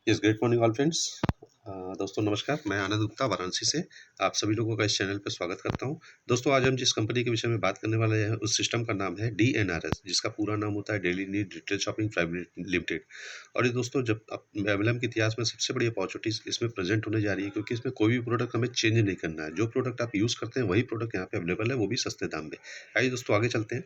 Yes, great morning all friends. दोस्तों नमस्कार, मैं आनंद गुप्ता वाराणसी से आप सभी लोगों का इस चैनल पर स्वागत करता हूं। दोस्तों आज हम जिस कंपनी के विषय में बात करने वाले हैं उस सिस्टम का नाम है DNRS, जिसका पूरा नाम होता है daily need retail shopping private limited. और ये दोस्तों जब एमएलएम के इतिहास में सबसे बड़ी अपॉर्चुनिटीज इसमें प्रेजेंट होने जा रही है, क्योंकि इसमें कोई भी प्रोडक्ट हमें चेंज नहीं करना है। जो प्रोडक्ट आप यूज़ करते हैं वही प्रोडक्ट यहाँ पे अवेलेबल है, वो भी सस्ते दाम में। आइए दोस्तों आगे चलते हैं,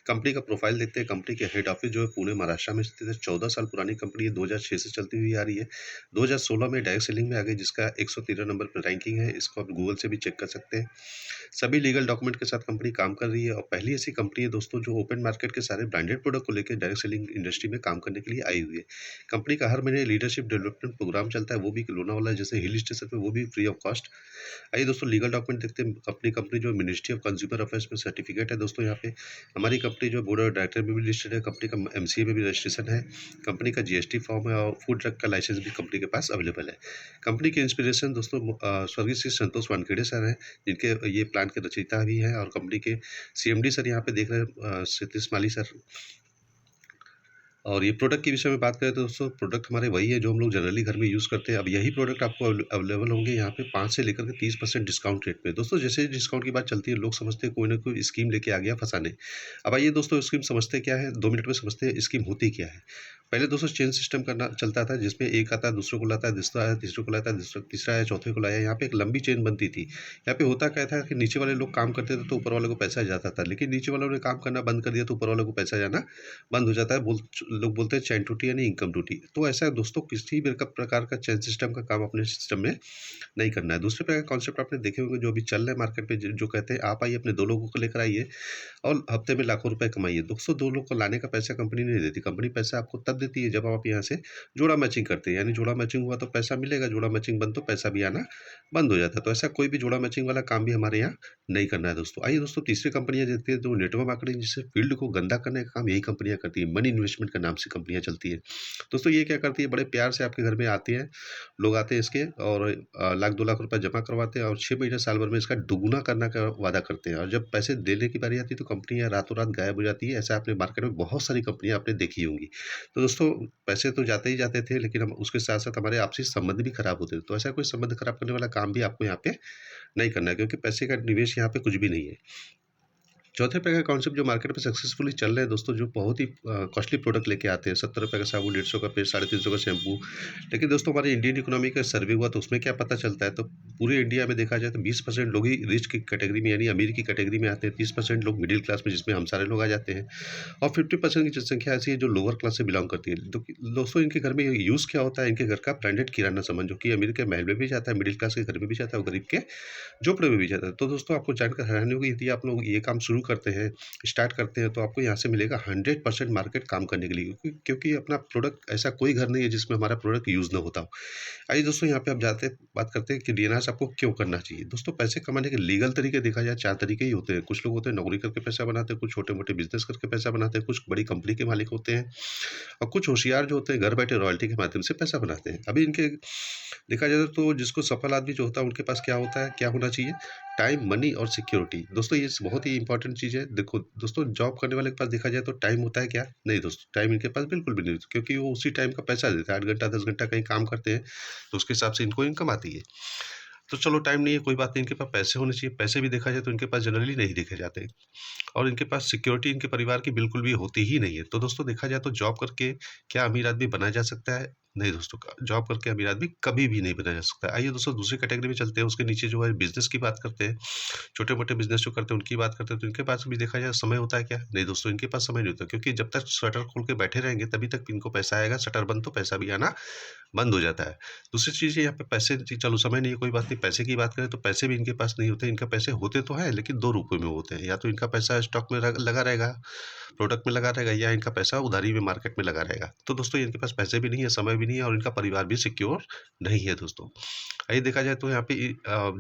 कंपनी का प्रोफाइल देखते हैं। कंपनी के हेड ऑफिस जो है पुणे महाराष्ट्र में स्थित है। 14 साल पुरानी कंपनी है, 2006 से चलती हुई आ रही है। 2016 में डायरेक्ट सेलिंग में आ गई, जिसका 113 नंबर पर रैंकिंग है। इसको आप गूगल से भी चेक कर सकते हैं। सभी लीगल डॉक्यूमेंट के साथ कंपनी काम कर रही है और पहली ऐसी कंपनी है दोस्तों जो ओपन मार्केट के सारे ब्रांडेड प्रोडक्ट को लेकर डायरेक्ट सेलिंग इंडस्ट्री में काम करने के लिए आई हुई है। कंपनी का हर महीने लीडरशिप डेवलपमेंट प्रोग्राम चलता है, वो भी लोनावाला जैसे हिल स्टेशन पे, वो भी फ्री ऑफ कॉस्ट। आइए दोस्तों लीगल डॉक्यूमेंट देखते हैं। कंपनी जो मिनिस्ट्री ऑफ कंज्यूमर अफेयर्स में सर्टिफिकेट है दोस्तों। यहाँ पे हमारी कंपनी जो बोर्ड ऑफ डायरेक्टर में भी लिस्टेड है। कंपनी का MCA में भी रजिस्ट्रेशन है। कंपनी का GST फॉर्म है और फूड ट्रक का लाइसेंस भी कंपनी के पास अवेलेबल है। कंपनी के इंस्पिरेशन दोस्तों स्वर्गीय श्री संतोष वानखेड़े सर हैं, जिनके ये प्लान के रचयिता भी हैं। और कंपनी के CMD सर यहाँ पे देख रहे हैं, सतीश माली सर। और ये प्रोडक्ट के विषय में बात करें तो दोस्तों प्रोडक्ट हमारे वही है जो हम लोग जनरली घर में यूज़ करते हैं। अब यही प्रोडक्ट आपको अवेलेबल होंगे यहाँ पे 5 से लेकर के 30% डिस्काउंट रेट पे। दोस्तों जैसे डिस्काउंट की बात चलती है, लोग समझते हैं कोई ना कोई स्कीम लेके आ गया फंसाने। अब आइए दोस्तों स्कीम समझते क्या है, 2 मिनट में समझते हैं स्कीम होती क्या है। पहले दोस्तों चेन सिस्टम करना चलता था, जिसमें एक आता है दूसरे को लाता है, दूसरा आया तीसरे को लाता है, तीसरा आया चौथे को लाया। यहाँ पे एक लंबी चेन बनती थी। यहाँ पे होता क्या था कि नीचे वाले लोग काम करते थे तो ऊपर वाले को पैसा जाता था, लेकिन नीचे वालों ने काम करना बंद कर दिया तो ऊपर वालों को पैसा जाना बंद हो जाता है। लोग बोलते हैं चैन टूटी यानी इनकम टूटी। तो ऐसा है दोस्तों, किसी भी प्रकार का चैन सिस्टम का काम अपने सिस्टम में नहीं करना है। दूसरे प्रकार का कॉन्सेप्ट आपने देखे होंगे जो अभी चल रहा है मार्केट पे, जो कहते हैं आप आइए अपने 2 लोगों को लेकर आइए और हफ्ते में लाखों रुपए कमाइए। दोस्तों 2 लोग को लाने का पैसा कंपनी नहीं देती। कंपनी पैसा आपको तब देती है जब आप यहाँ से जोड़ा मैचिंग करते हैं, यानी जोड़ा मैचिंग हुआ तो पैसा मिलेगा, जोड़ा मैचिंग बंद तो पैसा भी आना बंद हो जाता है। तो ऐसा कोई भी जोड़ा मैचिंग वाला काम भी हमारे यहाँ नहीं करना है दोस्तों। आइए दोस्तों तीसरी कंपनियां देखते हैं, जो नेटवर्क मार्केटिंग जिससे फील्ड को गंदा करने का काम यही कंपनियां करती है। मनी इन्वेस्टमेंट के नाम से कंपनियां चलती है दोस्तों। ये क्या करती है, बड़े प्यार से आपके घर में आते हैं लोग, आते हैं इसके और लाख 2 लाख रुपए जमा करवाते हैं और 6 महीने साल भर में इसका दुगुना करने का वादा करते हैं। और जब पैसे देने की बारी आती है तो कंपनियां रातों रात गायब हो जाती है। ऐसा आपने मार्केट में बहुत सारी कंपनियां आपने देखी होंगी। तो दोस्तों पैसे तो जाते ही जाते थे, लेकिन हम उसके साथ साथ हमारे आपसी संबंध भी खराब होते थे। तो ऐसा कोई संबंध खराब करने वाला काम भी आपको यहाँ पे नहीं करना है, क्योंकि पैसे का निवेश यहाँ पे कुछ भी नहीं है। चौथे प्रकार का कॉन्सेप्ट जो मार्केट में सक्सेसफुली चल रहे हैं दोस्तों, जो बहुत ही कॉस्टली प्रोडक्ट लेके आते हैं। 70 रुपये का साबुन, 150 का पेस्ट, 350 का शैम्पू। लेकिन दोस्तों हमारे इंडियन इकोनॉमी का सर्वे हुआ तो उसमें क्या पता चलता है, तो पूरे इंडिया में देखा जाए तो 20% लोग ही रिच की कैटेगरी में यानी अमीर की कैटेगरी में आते हैं। 30% लोग मिडिल क्लास में, जिसमें हम सारे लोग आ जाते हैं। और 50% की जनसंख्या ऐसी है जो लोअर क्लास से बिलोंग करती है। तो दोस्तों इनके घर में यूज़ क्या होता है, इनके घर का ब्रांडेड किराना सामान, जो कि अमीर के महल में भी जाता है, मिडिल क्लास के घर में भी जाता है और गरीब के झोपड़े में भी जाता है। तो दोस्तों आपको जानकर हैरानी होगी, यदि आप लोग ये काम शुरू करते हैं, स्टार्ट करते हैं, तो आपको यहाँ से मिलेगा 100% मार्केट काम करने के लिए, क्योंकि अपना प्रोडक्ट ऐसा कोई घर नहीं है जिसमें हमारा प्रोडक्ट यूज़ ना होता हो। आइए दोस्तों यहाँ पे आप जाते बात करते हैं कि DNRS आपको क्यों करना चाहिए। दोस्तों पैसे कमाने के लीगल तरीके देखा जाए 4 तरीके ही होते हैं। कुछ लोग होते हैं नौकरी करके पैसा बनाते हैं, कुछ छोटे मोटे बिजनेस करके पैसा बनाते हैं, कुछ बड़ी कंपनी के मालिक होते हैं और कुछ होशियार जो होते हैं घर बैठे रॉयल्टी के माध्यम से पैसा बनाते हैं। अभी इनके देखा जाए तो जिसको सफल आदमी जो होता है उनके पास क्या होता है, क्या होना चाहिए, टाइम, मनी और सिक्योरिटी। दोस्तों ये बहुत ही इंपॉर्टेंट चीज़ है। देखो दोस्तों जॉब करने वाले के पास देखा जाए तो टाइम होता है क्या, नहीं दोस्तों टाइम इनके पास बिल्कुल भी नहीं होता, क्योंकि वो उसी टाइम का पैसा देता है। 8 घंटा 10 घंटा कहीं काम करते हैं तो उसके हिसाब से इनको इनकम आती है। तो चलो टाइम नहीं है कोई बात नहीं, इनके पास पैसे होने चाहिए। पैसे भी देखा जाए तो इनके पास जनरली नहीं देखे जाते और इनके पास सिक्योरिटी इनके परिवार की बिल्कुल भी होती ही नहीं है। तो दोस्तों देखा जाए तो जॉब करके क्या अमीर आदमी बना जा सकता है, नहीं दोस्तों जॉब करके अमीर आदमी कभी भी नहीं बना जा सकता। आइए दोस्तों दूसरी कैटेगरी में चलते हैं, उसके नीचे जो है बिजनेस की बात करते हैं। छोटे मोटे बिजनेस जो करते हैं उनकी बात करते हैं, तो इनके पास भी देखा जाए समय होता है क्या, नहीं दोस्तों इनके पास समय नहीं होता, क्योंकि जब तक शटर खोल के बैठे रहेंगे तभी तक इनको पैसा आएगा। शटर बंद तो पैसा भी आना बंद हो जाता है। दूसरी चीज़ यहाँ पे पैसे, चलो समय नहीं है कोई बात नहीं, पैसे की बात करें तो पैसे भी इनके पास नहीं होते। इनका पैसे होते तो हैं लेकिन 2 रूपों में होते हैं, या तो इनका पैसा स्टॉक में लगा रहेगा, प्रोडक्ट में लगा रहेगा, या इनका पैसा उधारी में मार्केट में लगा रहेगा। तो दोस्तों इनके पास पैसे भी नहीं है, समय भी नहीं है और इनका परिवार भी सिक्योर नहीं है दोस्तों। आइए देखा जाए तो यहाँ पे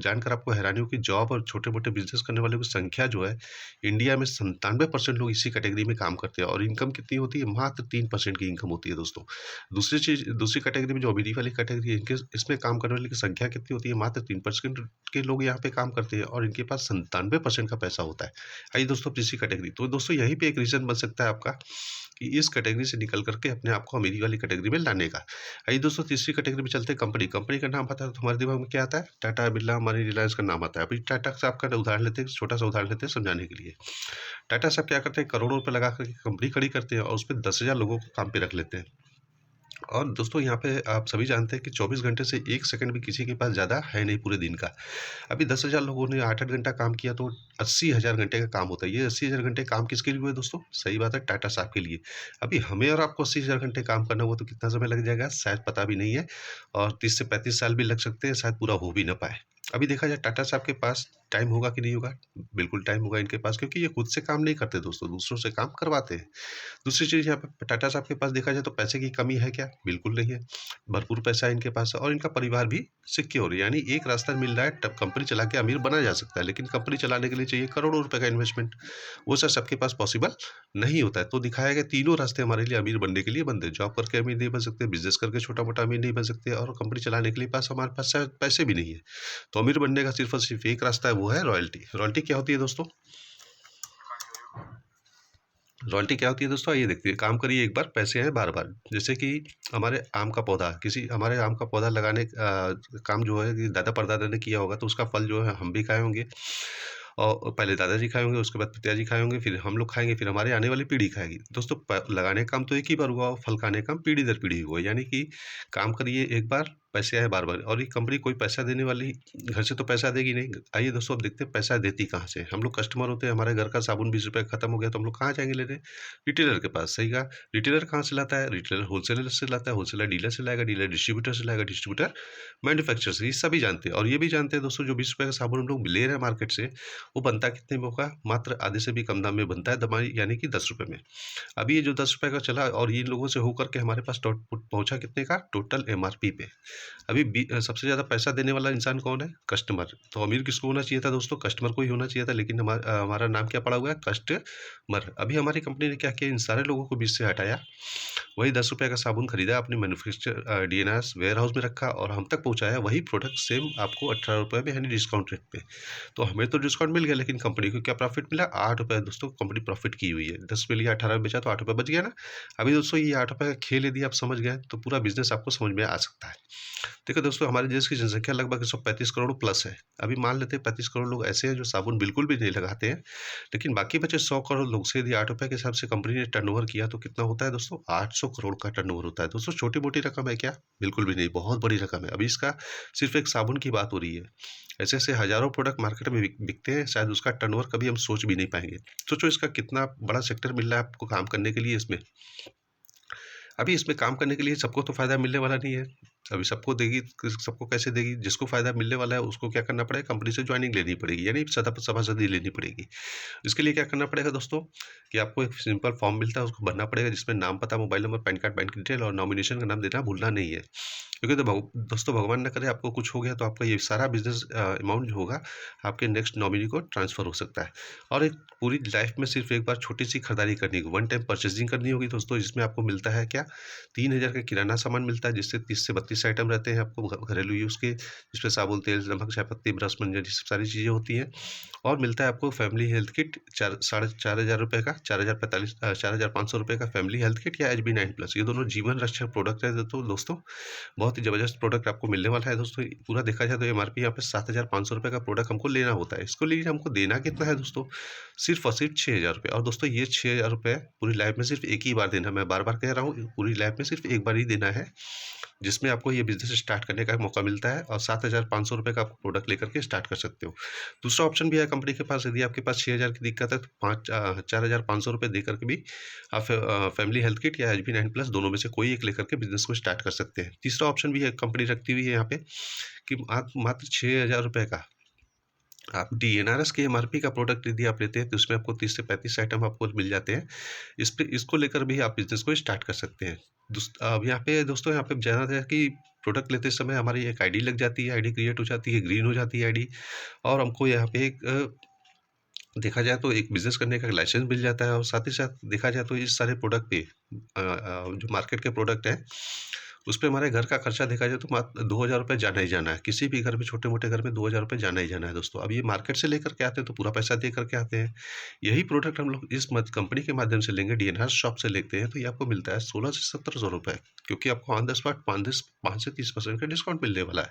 जानकर आपको हैरानी हो कि जॉब और छोटे मोटे बिजनेस करने वालों की संख्या जो है इंडिया में 97% लोग इसी कैटेगरी में काम करते हैं और इनकम कितनी होती है, मात्र 3% की इनकम होती है दोस्तों। दूसरी कैटेगरी में जो अमीरी वाली कैटेगरी है, इनके इसमें काम करने वाले की संख्या कितनी होती है? मात्र 3% के लोग यहाँ पे काम करते हैं और इनके पास 97% का पैसा होता है। आइए दोस्तों, तीसरी कैटेगरी, तो दोस्तों यहीं पे एक रीज़न बन सकता है आपका कि इस कैटेगरी से निकल करके अपने आप को अमीरी वाली कैटेगरी में लाने का। आइए दोस्तों, तीसरी कैटेगरी में चलते हैं। कंपनी कंपनी का नाम आता है तो हमारे दिमाग में क्या आता है? टाटा, बिरला, हमारी रिलायंस का नाम आता है। अभी टाटा से आपका उदाहरण लेते हैं, छोटा सा उदाहरण लेते हैं समझाने के लिए। टाटा साहब क्या करते हैं? करोड़ों रुपए लगा करके कंपनी खड़ी करते हैं और उसपे 10,000 लोगों को काम पे रख लेते हैं। और दोस्तों यहाँ पे आप सभी जानते हैं कि 24 घंटे से 1 सेकंड भी किसी के पास ज़्यादा है नहीं पूरे दिन का। अभी 10,000 लोगों ने 8-8 घंटा काम किया तो 80,000 घंटे का काम होता है। ये 80,000 घंटे काम किसके लिए हुए दोस्तों? सही बात है, टाटा साहब के लिए। अभी हमें और आपको 80,000 घंटे काम करना हुआ तो कितना समय लग जाएगा? शायद पता भी नहीं है, और 30 से 35 साल भी लग सकते हैं, शायद पूरा हो भी ना पाए। अभी देखा जाए टाटा साहब के पास टाइम होगा कि नहीं होगा? बिल्कुल टाइम होगा इनके पास, क्योंकि ये खुद से काम नहीं करते दोस्तों, दूसरों से काम करवाते हैं। दूसरी चीज़, यहाँ पे टाटा साहब के पास देखा जाए तो पैसे की कमी है क्या? बिल्कुल नहीं है। भरपूर पैसा है इनके पास और इनका परिवार भी सिक्योर है। यानी एक रास्ता मिल रहा है, तब कंपनी चला के अमीर बना जा सकता है, लेकिन कंपनी चलाने के लिए चाहिए करोड़ों रुपए का इन्वेस्टमेंट। वो सर सबके पास पॉसिबल नहीं होता है। तो दिखाया गया तीनों रास्ते हमारे लिए अमीर बनने के लिए बंद है। जॉब करके अमीर नहीं बन सकते, बिज़नेस करके छोटा-मोटा अमीर नहीं बन सकते, और कंपनी चलाने के लिए पास हमारे पास शायद पैसे भी नहीं है। तो अमीर बनने का सिर्फ़ और सिर्फ़ एक रास्ता है, वो है रॉयल्टी। रॉयल्टी क्या होती है दोस्तों? रॉयल्टी क्या होती है दोस्तों? आइए देखते हैं। काम करिए एक बार, पैसे आए बार-बार। जैसे कि हमारे आम का पौधा, किसी हमारे आम का पौधा लगाने काम जो है कि दादा परदादा ने किया होगा, तो उसका फल जो है हम भी खाए होंगे। और पहले दादाजी खाए होंगे, उसके बाद पिताजी खाए होंगे, फिर हम लोग खाएँगे, फिर हमारे आने वाली पीढ़ी खाएगी। दोस्तों, लगाने का काम तो एक ही बार हुआ और फल खाने का काम पीढ़ी दर पीढ़ी हुआ। यानी कि काम करिए एक बार, पैसे आए बार-बार। और ये कंपनी कोई पैसा देने वाली घर से तो पैसा देगी नहीं। आइए दोस्तों, अब देखते हैं पैसा देती कहाँ से है। हम लोग कस्टमर होते हैं, हमारे घर का साबुन ₹20 खत्म हो गया तो हम लोग कहाँ जाएँगे लेने? रिटेलर के पास। सही कहा। रिटेलर कहाँ से लाता है? रिटेलर होलसेलर से लाता है, होलसेलर डीलर से लाएगा, डीलर डिस्ट्रीब्यूटर से लाएगा, डिस्ट्रीब्यूटर मैन्युफैक्चरर से। ये सभी जानते हैं, और ये भी जानते हैं दोस्तों, जो ₹20 का साबुन हम लोग ले रहे हैं मार्केट से, वो बनता कितने में होगा? मात्र आधे से भी कम दाम में बनता है, दमाई यानी कि ₹10 में। अभी ये जो ₹10 का चला और ये इन लोगों से होकर के हमारे पास पहुँचा कितने का? टोटल एमआरपी पे। अभी सबसे ज़्यादा पैसा देने वाला इंसान कौन है? कस्टमर। तो अमीर किसको होना चाहिए था दोस्तों? कस्टमर को ही होना चाहिए था, लेकिन हमारा नाम क्या पड़ा हुआ है? कस्टमर। अभी हमारी कंपनी ने क्या किया? इन सारे लोगों को बीच से हटाया, वही ₹10 का साबुन खरीदा, अपने डीएनआरएस वेयरहाउस में रखा और हम तक पहुँचाया वही प्रोडक्ट सेम आपको ₹18 में, यानी डिस्काउंट रेट पे। तो हमें तो डिस्काउंट मिल गया, लेकिन कंपनी को क्या प्रॉफिट मिला? ₹8 दोस्तों, कंपनी प्रॉफिट की हुई है। 10 में लिया, 18 में बेचा तो ₹8 बच गया ना? अभी दोस्तों, ये ₹8 का खेल यदि आप समझ गए तो पूरा बिज़नेस आपको समझ में आ सकता है। देखो दोस्तों, हमारे देश की जनसंख्या लगभग 135 करोड़ प्लस है। अभी मान लेते हैं 35 करोड़ लोग ऐसे हैं जो साबुन बिल्कुल भी नहीं लगाते हैं, लेकिन बाकी बचे 100 करोड़ लोग से यदि ₹8 के हिसाब से कंपनी ने टर्नओवर किया तो कितना होता है दोस्तों? 800 करोड़ का टर्नओवर होता है। दोस्तों, छोटी-मोटी रकम है क्या? बिल्कुल भी नहीं, बहुत बड़ी रकम है। अभी इसका सिर्फ़ एक साबुन की बात हो रही है। ऐसे-ऐसे हज़ारों प्रोडक्ट मार्केट में बिकते हैं, शायद उसका टर्नओवर कभी हम सोच भी नहीं पाएँगे। सोचो इसका कितना बड़ा सेक्टर मिल रहा है आपको काम करने के लिए इसमें। अभी इसमें काम करने के लिए सबको तो फ़ायदा मिलने वाला नहीं है। अभी सबको देगी, सबको कैसे देगी? जिसको फ़ायदा मिलने वाला है उसको क्या करना पड़ेगा? कंपनी से जॉइनिंग लेनी पड़ेगी, यानी सभासदी लेनी पड़ेगी। इसके लिए क्या करना पड़ेगा दोस्तों, कि आपको एक सिंपल फॉर्म मिलता है, उसको भरना पड़ेगा, जिसमें नाम, पता, mobile number, pan card, bank detail और नॉमिनेशन का नाम देना भूलना नहीं है। क्योंकि तो दोस्तों, भगवान ना करे आपको कुछ हो गया तो आपका ये सारा बिज़नेस अमाउंट जो होगा आपके नेक्स्ट नॉमिनी को ट्रांसफ़र हो सकता है। और एक पूरी लाइफ़ में सिर्फ़ एक बार छोटी-सी खरीदारी करनी होगी, वन टाइम परचेज़िंग करनी होगी दोस्तों, जिसमें आपको मिलता है क्या? 3,000 का किराना सामान मिलता है, जिससे 30 से 32 आइटम रहते हैं आपको घरेलू यूज़ के, जिसमें साबुन, तेल, नमक, चायपत्ती, ब्रश, मंजन, ये सब सारी चीज़ें होती हैं। और मिलता है आपको फैमिली हेल्थ किट, चार साढ़े ₹4,000 का, 4,500 का फैमिली हेल्थ किट या HB9+, ये दोनों जीवन रक्षक प्रोडक्ट है दोस्तों। बहुत ही ज़बरदस्त प्रोडक्ट आपको मिलने वाला है दोस्तों। पूरा देखा जाए तो एमआरपी यहाँ पे ₹7,500 का प्रोडक्ट हमको लेना होता है। इसको लिए हमको देना कितना है दोस्तों? सिर्फ़ और सिर्फ़ ₹6,000। और दोस्तों, ये ₹6,000 पूरी लाइफ़ में सिर्फ़ एक ही बार देना है। मैं बार-बार कह रहा हूँ, पूरी लाइफ़ में सिर्फ़ एक बार ही देना है, जिसमें आपको ये बिज़नेस स्टार्ट करने का मौका मिलता है, और ₹7,500 का आप प्रोडक्ट लेकर के स्टार्ट कर सकते हो। दूसरा ऑप्शन भी है कंपनी के पास, यदि आपके पास 6,000 की दिक्कत है तो ₹4,500 दे करके भी आप फैमिली हेल्थ किट या HB9+ दोनों में से कोई एक लेकर के बिज़नेस को स्टार्ट कर सकते हैं। तीसरा ऑप्शन भी है, कंपनी रखती हुई है यहाँ पे, कि आप मात्र ₹6,000 का आप डीएनआरएस के एमआरपी का प्रोडक्ट यदि आप लेते हैं तो उसमें आपको 30 से 35 आइटम आपको मिल जाते हैं। इसको लेकर भी आप बिज़नेस को स्टार्ट कर सकते हैं। अब यहाँ पे दोस्तों, यहाँ पे जाना था कि प्रोडक्ट लेते समय हमारी एक आईडी लग जाती है, आईडी क्रिएट हो जाती है, ग्रीन हो जाती है आईडी, और हमको यहाँ पे एक देखा जाए तो एक बिज़नेस करने का लाइसेंस मिल जाता है, और साथ ही साथ देखा जाए तो इस सारे प्रोडक्ट पे जो मार्केट के प्रोडक्ट हैं उस पे हमारे घर का खर्चा देखा जाए तो मात्र ₹2000 जाना ही जाना है। किसी भी घर में, छोटे-मोटे घर में ₹2000 जाना ही जाना है दोस्तों। अब ये मार्केट से लेकर के आते हैं तो पूरा पैसा दे कर के आते हैं। यही प्रोडक्ट हम लोग इस मत कंपनी के माध्यम से लेंगे, डीएनआर शॉप से लेते हैं तो ये आपको मिलता है 16 से ₹1700, क्योंकि आपको ऑन द स्पॉट 5 से 30% का डिस्काउंट मिलने वाला है।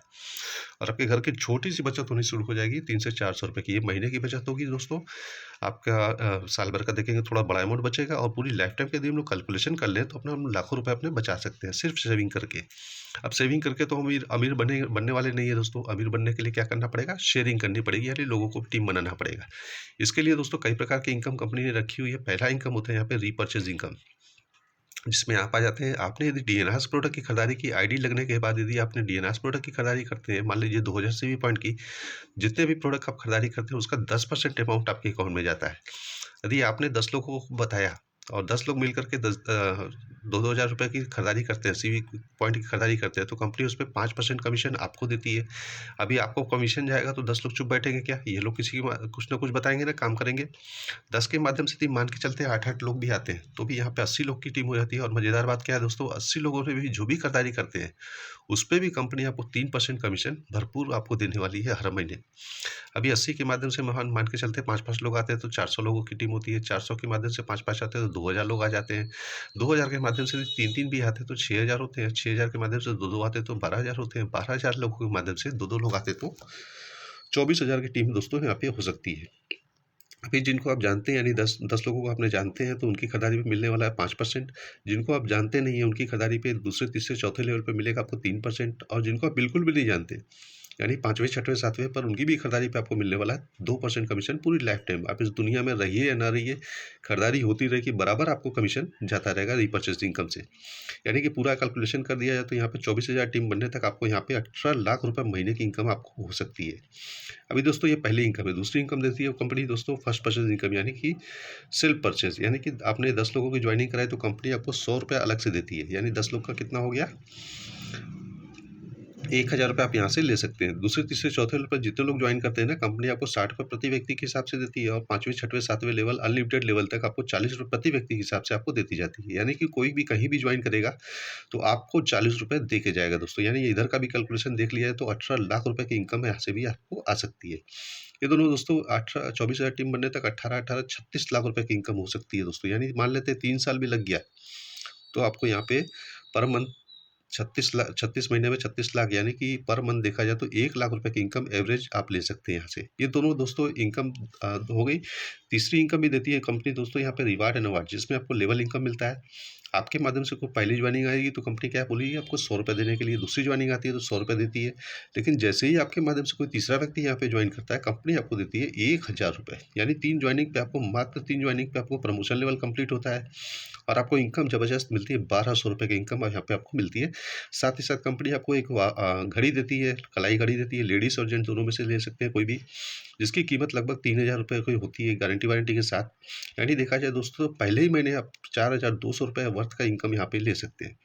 और आपके घर की छोटी-सी बचत होनी शुरू हो जाएगी, 3 से ₹400 की। ये महीने की बचत होगी दोस्तों। आपका साल भर का देखेंगे थोड़ा बड़ा अमाउंट बचेगा, और पूरी लाइफ टाइम के यदि हम लोग कैलकुलेशन कर लें तो अपना हम लाखों रुपए अपने बचा सकते हैं सिर्फ सेविंग करके। अब सेविंग करके तो हम अमीर अमीर बनने वाले नहीं है दोस्तों। अमीर बनने के लिए क्या करना पड़ेगा? शेयरिंग करनी पड़ेगी, यानी लोगों को टीम बनाना पड़ेगा। इसके लिए दोस्तों कई प्रकार की इनकम कंपनी ने रखी हुई है। पहला इनकम होता है यहाँ पे रीपर्चेज इनकम, जिसमें आप आ जाते हैं। आपने यदि डीएनआरएस प्रोडक्ट की खरीदारी की, आईडी लगने के बाद यदि आपने डीएनआरएस प्रोडक्ट की खरीदारी करते हैं, मान लीजिए 2000 सीवी पॉइंट की, जितने भी प्रोडक्ट आप खरीदारी करते हैं उसका 10% अमाउंट आपके अकाउंट में जाता है। यदि आपने 10 लोगों को बताया और 10 लोग मिल करके 2-2 हज़ार रुपए की खरीदारी करते हैं, सीवी पॉइंट की खरीदारी करते हैं, तो कंपनी उसपे 5% कमीशन आपको देती है। अभी आपको कमीशन जाएगा तो 10 लोग चुप बैठेंगे क्या? ये लोग किसी की कुछ ना कुछ बताएँगे ना, काम करेंगे। 10 के माध्यम से टीम मान के चलते हैं 8-8 लोग भी आते हैं, तो भी यहाँ पे 80 लोग की टीम हो जाती है। और मज़ेदार बात क्या है दोस्तों, 80 लोगों ने भी जो भी खरीदारी करते हैं, उसपे भी कंपनी आपको 3% कमीशन भरपूर आपको देने वाली है हर महीने। अभी 80 के माध्यम से मान मान के चलते हैं 5-5 लोग आते हैं तो 400 लोगों की टीम होती है। 400 के माध्यम से 5-5 आते हैं तो 2000 लोग आ जाते हैं। 2000 के माध्यम से 3-3 भी आते हैं तो 6000 होते हैं। 6000 के माध्यम से 2-2 आते हैं तो 12000 होते हैं। 12000 लोगों के माध्यम से 2-2 लोग आते हैं तो 24000 की टीम दोस्तों यहाँ पे हो सकती है। अभी जिनको आप जानते हैं, यानी 10 लोगों को आपने जानते हैं तो उनकी खरीदारी पे मिलने वाला है 5%। जिनको आप जानते नहीं हैं उनकी खरीदारी पे दूसरे, तीसरे, चौथे लेवल पे मिलेगा आपको 3%। और जिनको आप बिल्कुल भी नहीं जानते, यानी 5वें, 6वें, 7वें पर, उनकी भी खरीदारी पे आपको मिलने वाला है 2% कमीशन पूरी लाइफ टाइम। आप इस दुनिया में रहिए या ना रहिए, खरीदारी होती रहेगी, बराबर आपको कमीशन जाता रहेगा रीपर्चेज इनकम से। यानी कि पूरा कैलकुलेशन कर दिया जाए तो यहाँ पे 24,000 टीम बनने तक आपको यहाँ पे 18 लाख रुपए महीने की इनकम आपको हो सकती है। अभी दोस्तों ये पहली इनकम है। दूसरी इनकम देती है कंपनी दोस्तों फर्स्ट परचेज इनकम, यानी कि सेल्फ परचेज। यानी कि आपने 10 लोगों की ज्वाइनिंग कराई तो कंपनी आपको ₹100 अलग से देती है, यानी 10 लोग का कितना हो गया? ₹1000 आप यहाँ से ले सकते हैं। दूसरे, तीसरे, चौथे लेवल पर जितने लोग ज्वाइन करते हैं ना, कंपनी आपको ₹60 प्रति व्यक्ति के हिसाब से देती है। और 5वें, 6वें, 7वें लेवल, अनलिमिटेड लेवल तक आपको ₹40 प्रति व्यक्ति के हिसाब से आपको देती जाती है। यानी कि कोई भी कहीं भी ज्वाइन करेगा तो आपको ₹40 दे के जाएगा दोस्तों। यानी इधर का भी कैलकुलेशन देख लिया जाए तो 18 लाख रुपए की इनकम यहाँ से भी आपको आ सकती है। ये दोनों दोस्तों 24,000 टीम बनने तक 18-18 36 लाख रुपए की इनकम हो सकती है दोस्तों। यानी मान लेते हैं 3 साल भी लग गया तो आपको यहाँ पे पर मंथ 36 महीने में 36 लाख, यानी कि पर मंथ देखा जाए तो 1 लाख रुपए की इनकम एवरेज आप ले सकते हैं यहाँ से। ये दोनों दोस्तों इनकम हो गई। तीसरी इनकम भी देती है कंपनी दोस्तों यहाँ पे, रिवार्ड एंड अवार्ड, जिसमें आपको लेवल इनकम मिलता है। आपके माध्यम से कोई पहली ज्वाइनिंग आएगी तो कंपनी क्या बोलेगी आपको ₹100 देने के लिए। दूसरी ज्वाइनिंग आती है तो ₹100 देती है। लेकिन जैसे ही आपके माध्यम से कोई तीसरा व्यक्ति यहाँ पे ज्वाइन करता है, कंपनी आपको देती है ₹1000। यानी 3 ज्वाइनिंग पे आपको, मात्र 3 ज्वाइनिंग पे आपको प्रमोशन लेवल कंप्लीट होता है और आपको इनकम ज़बरदस्त मिलती है। ₹1200 की इनकम यहाँ पे आपको मिलती है। साथ ही साथ कंपनी आपको एक घड़ी देती है, कलाई घड़ी देती है। लेडीज़ और जेंट्स दोनों में से ले सकते हैं कोई भी, जिसकी कीमत लगभग ₹3000 की होती है गारंटी-वारंटी के साथ। यानी देखा जाए दोस्तों पहले ही महीने आप ₹4200 वर्थ का इनकम यहाँ पे ले सकते हैं।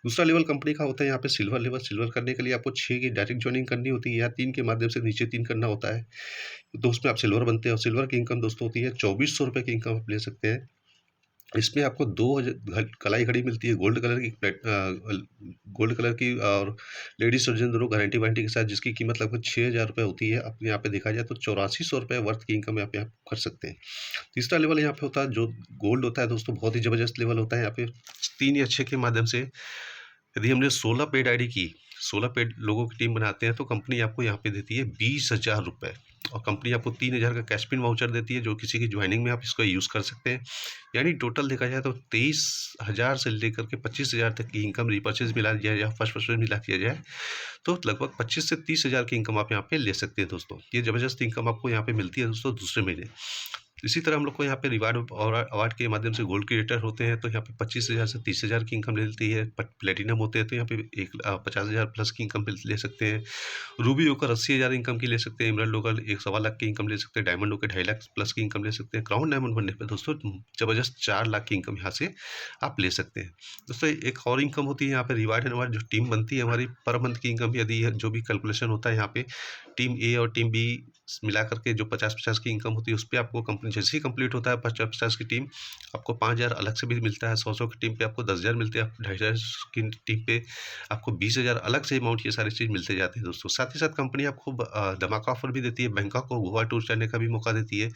दूसरा लेवल कंपनी का होता है यहाँ पे सिल्वर लेवल। सिल्वर करने के लिए आपको 6 की डायरेक्ट जॉइनिंग करनी होती है या 3 के माध्यम से नीचे 3 करना होता है। तो उसमें आप सिल्वर बनते हैं और सिल्वर की इनकम दोस्तों होती है ₹2400 की इनकम आप ले सकते हैं। इसमें आपको 2 कलाई घड़ी मिलती है गोल्ड कलर की, गोल्ड कलर की, और लेडीज और जेंट्स दोनों गारंटी वारंटी के साथ, जिसकी कीमत लगभग ₹6000 होती है। अब यहाँ पे देखा जाए तो ₹8400 वर्थ की इनकम यहाँ पे आप कर सकते हैं। तीसरा लेवल यहाँ पे होता है जो गोल्ड होता है दोस्तों, बहुत ही ज़बरदस्त लेवल होता है। यहाँ पे 3 या 6 के माध्यम से यदि हमने 16 पेड आईडी की, 16 पेड लोगों की टीम बनाते हैं तो कंपनी आपको यहाँ पे देती है ₹20000। और कंपनी आपको 3000 का कैश पिन वाउचर देती है, जो किसी की ज्वाइनिंग में आप इसको यूज़ कर सकते हैं। यानी टोटल देखा जाए तो 23,000 से लेकर के 25,000 तक की इनकम रीपर्चेज मिला दिया जाए, फर्स्ट परचेज मिला दिया जाए तो लगभग 25 से 30,000 की इनकम आप यहाँ पे ले सकते हैं दोस्तों। ये ज़बरदस्त इनकम आपको यहाँ पे मिलती है दोस्तों दूसरे महीने। इसी तरह हम लोग को यहाँ पे रिवार्ड और अवार्ड के माध्यम से गोल्ड क्रिएटर होते हैं तो यहाँ पे 25,000 से 30,000 की इनकम मिलती है। प्लेटिनम होते हैं तो यहाँ पे 50,000 प्लस की इनकम ले सकते हैं। रूबी होकर 80,000 इनकम की ले सकते हैं। एमराल्ड होकर 1.25 लाख की इनकम ले सकते हैं। डायमंड होकर 2.5 लाख प्लस की इनकम ले सकते हैं। क्राउन डायमंड बनने पर दोस्तों ज़बरदस्त 4 लाख की इनकम यहाँ से आप ले सकते हैं दोस्तों। एक और इनकम होती है यहाँ पे रिवार्ड एंड अवार्ड, जो टीम बनती है हमारी, पर मंथ की इनकम, यदि जो भी कैलकुलेशन होता है यहाँ पे टीम ए और टीम बी मिला करके जो 50-50 की इनकम होती है, उस पे आपको कंपनी जैसे ही कंप्लीट होता है 50-50 की टीम, आपको 5,000 अलग से भी मिलता है, 100-100 की टीम पे आपको 10,000 मिलते हैं, 2,500 की टीम पे आपको 20,000 अलग से अमाउंट, ये सारी चीज़ मिलते जाते हैं दोस्तों। साथ ही साथ कंपनी आपको धमाका ऑफर भी देती है, बैंकॉक को गोवा टूर जाने का भी मौका देती है।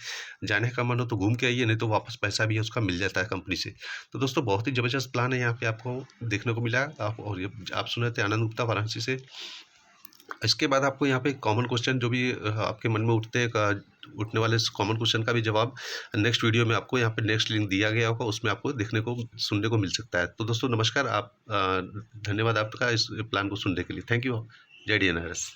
जाने का मन हो तो घूम के आइए, नहीं तो वापस पैसा भी उसका मिल जाता है कंपनी से। तो दोस्तों बहुत ही ज़बरदस्त प्लान है यहाँ पे आपको देखने को मिला। आप और ये आप सुन रहे थे आनंद गुप्ता वाराणसी से। इसके बाद आपको यहाँ पे कॉमन क्वेश्चन जो भी आपके मन में उठते हैं, उठने वाले कॉमन क्वेश्चन का भी जवाब नेक्स्ट वीडियो में आपको यहाँ पे नेक्स्ट लिंक दिया गया होगा, उसमें आपको देखने को सुनने को मिल सकता है। तो दोस्तों नमस्कार, आप धन्यवाद आपका इस प्लान को सुनने के लिए। Thank you. जय डी एन आर एस।